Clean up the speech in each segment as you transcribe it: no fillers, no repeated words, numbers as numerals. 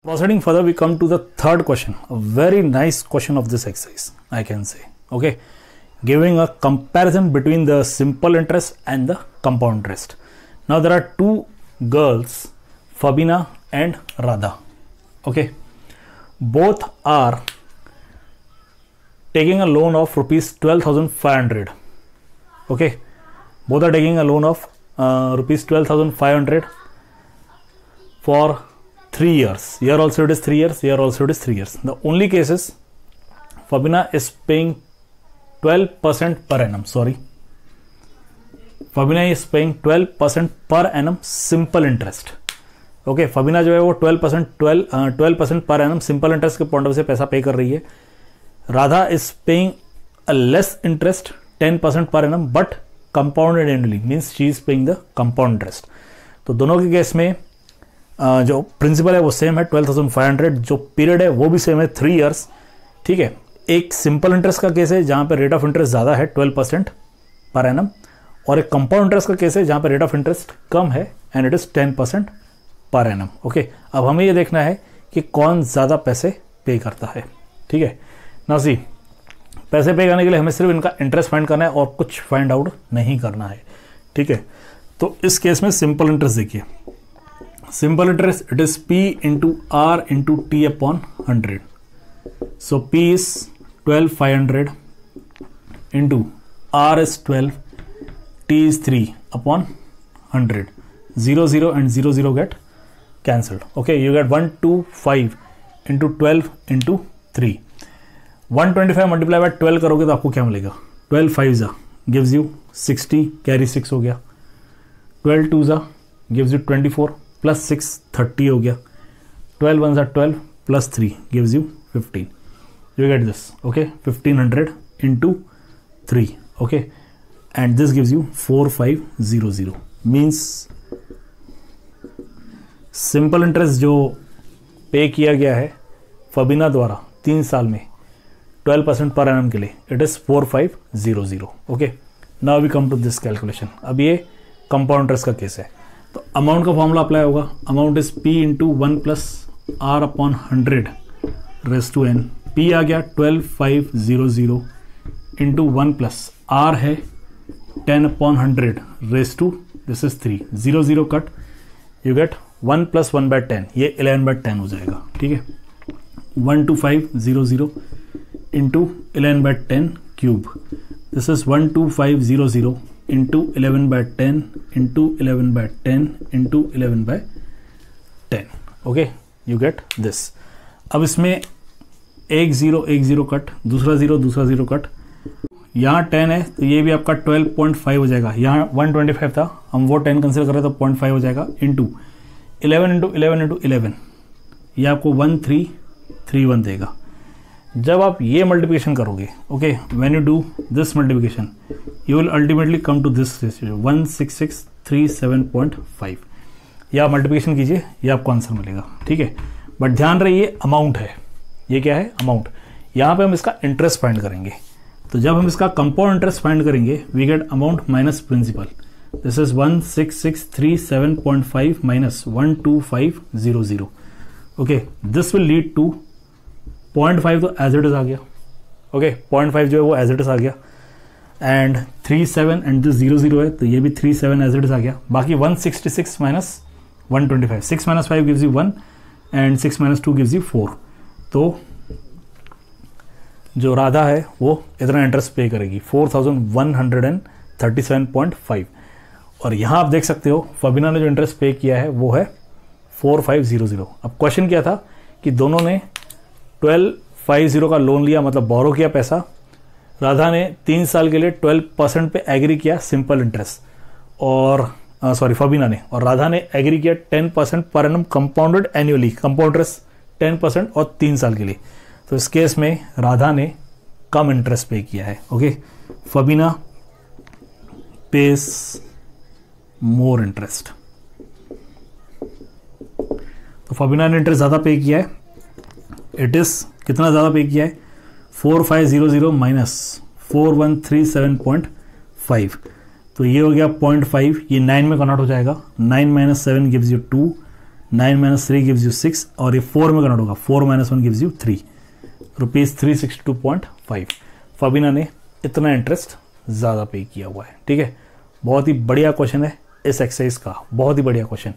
Proceeding further, we come to the third question, a very nice question of this exercise, I can say. Okay, giving a comparison between the simple interest and the compound interest. Now there are two girls, Fabina and Radha. Okay, both are taking a loan of rupees 12,500. Okay, both are taking a loan of rupees 12,500 for 3 years. Here also it is 3 years, here also it is 3 years. The only case is Fabina is paying 12% per annum. Sorry, Fabina is paying 12% per annum simple interest. Okay, Fabina जो है वो 12% पर annum simple interest के point of से पैसा पे कर रही है. Radha is paying a less interest 10% पर annum but compounded annually, means she is paying the compound interest. तो दोनों के केस में जो प्रिंसिपल है वो सेम है 12,500, जो पीरियड है वो भी सेम है 3 इयर्स. ठीक है, एक सिंपल इंटरेस्ट का केस है जहां पे रेट ऑफ इंटरेस्ट ज़्यादा है 12% पर एनम, और एक कंपाउंड इंटरेस्ट का केस है जहां पे रेट ऑफ इंटरेस्ट कम है एंड इट इज 10% पर एनम. ओके, अब हमें ये देखना है कि कौन ज़्यादा पैसे पे करता है. ठीक है ना सी, पैसे पे करने के लिए हमें सिर्फ इनका इंटरेस्ट फाइंड करना है और कुछ फाइंड आउट नहीं करना है. ठीक है, तो इस केस में सिंपल इंटरेस्ट देखिए, simple interest it is P into R into T upon 100. So P is 12,500 into R is 12, T is 3 upon 100. 0, 0 and 0, 0 get cancelled. Okay, you get 125 into 12 into 3. 125 multiply by 12 करोगे तो आपको क्या मिलेगा? 12 5 gives you 60, carry 6 हो गया. 12 2 gives you 24 plus 6 30 हो गया. 12 1 12 plus 3 gives you 15. You get this. Okay, 1500 into 3. Okay, and this gives you 4500. Means simple interest जो पे किया गया है फबीना द्वारा 3 साल में 12% पर एनम के लिए, it is 4500. Okay, now we come to this calculation. अब ये कंपाउंड इंटरेस्ट का केस है, तो अमाउंट का फॉर्मूला अप्लाई होगा. Amount is P into 1 plus R upon 100 raise to N. P आ गया 12,500 इंटू 1 प्लस R है 10 upon 100 raise to this is 3. 0 0 cut, you get 1 plus 1 by 10, ये 11/10 हो जाएगा. ठीक है, 12500 into 11/10 cube, this is 12500 into 11/10 into 11/10 into 11/10. Okay, you get this. अब इसमें एक 0 कट, दूसरा 0 कट, यहाँ 10 है तो ये भी आपका 12.5 हो जाएगा. यहाँ 125 था, हम वो 10 कंसिडर कर रहे हैं तो 0.5 हो जाएगा. इंटू 11 इंटू 11 इंटू 11, ये आपको 1331 देगा. जब आप ये मल्टीप्लिकेशन करोगे, okay, when you do this multiplication you will ultimately come to this 16637.5. ये आप मल्टीप्लिकेशन कीजिए, ये आपको आंसर मिलेगा. ठीक है, बट ध्यान रहे ये अमाउंट है. ये क्या है? अमाउंट. यहाँ पे हम इसका इंटरेस्ट फाइंड करेंगे, तो जब हम इसका कंपाउंड इंटरेस्ट फाइंड करेंगे we get amount minus principal. This is 16637.5 minus 12500. Okay, this will lead to 0.5, तो एज इट इज आ गया. ओके, 0.5 जो है वो एज इट इज आ गया. एंड 37 एंड दिस 0 0 है तो ये भी 37 एज इट इज आ गया. बाकी 166 minus 125, 6 minus 5 gives you 1 and 6 minus 2 gives you 4. तो जो राधा है वो इतना इंटरेस्ट पे करेगी 4137.5. और यहाँ आप देख सकते हो फबीना ने जो इंटरेस्ट पे किया है वो है 4500. अब क्वेश्चन क्या था कि दोनों ने 1250 का लोन लिया, मतलब बोरो किया पैसा. राधा ने 3 साल के लिए 12% पे एग्री किया सिंपल इंटरेस्ट, और फबीना ने, और राधा ने एग्री किया 10% पर annum compounded annually, compound interest 10% और 3 साल के लिए. तो इस केस में राधा ने कम इंटरेस्ट पे किया है. Okay, Fabina pays more interest. तो फबीना ने इंटरेस्ट ज़्यादा पे किया है. इट इज कितना ज़्यादा पे किया है? 4500 माइनस 4137.5. तो ये हो गया 0.5, ये 9 में कन्वर्ट हो जाएगा. 9 minus 7 gives you 2, 9 minus 3 gives you 6 और ये 4 में कन्वर्ट होगा, 4 माइनस 1 गिव्स यू 3, रुपीज़ 362.5। फबीना ने इतना इंटरेस्ट ज़्यादा पे किया हुआ है। ठीक है, बहुत ही बढ़िया क्वेश्चन है इस एक्सरसाइज का, बहुत ही बढ़िया क्वेश्चन।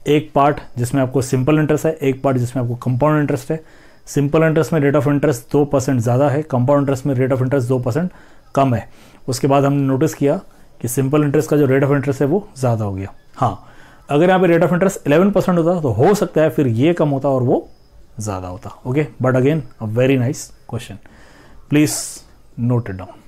एक पार्ट जिसमें आपको सिंपल इंटरेस्ट है, एक पार्ट जिसमें आपको कंपाउंड इंटरेस्ट है। सिंपल इंटरेस्ट में रेट ऑफ इंटरेस्ट 2% ज़्यादा है, कंपाउंड इंटरेस्ट में रेट ऑफ इंटरेस्ट 2% कम है। उसके बाद हमने नोटिस किया कि सिंपल इंटरेस्ट का जो रेट ऑफ इंटरेस्ट है वो ज़्यादा हो गया। हाँ, अगर यहाँ पे रेट ऑफ इंटरेस्ट 11% होता तो हो सकता है फिर ये कम होता और वो ज़्यादा होता। Okay, but again a very nice question, please note it down.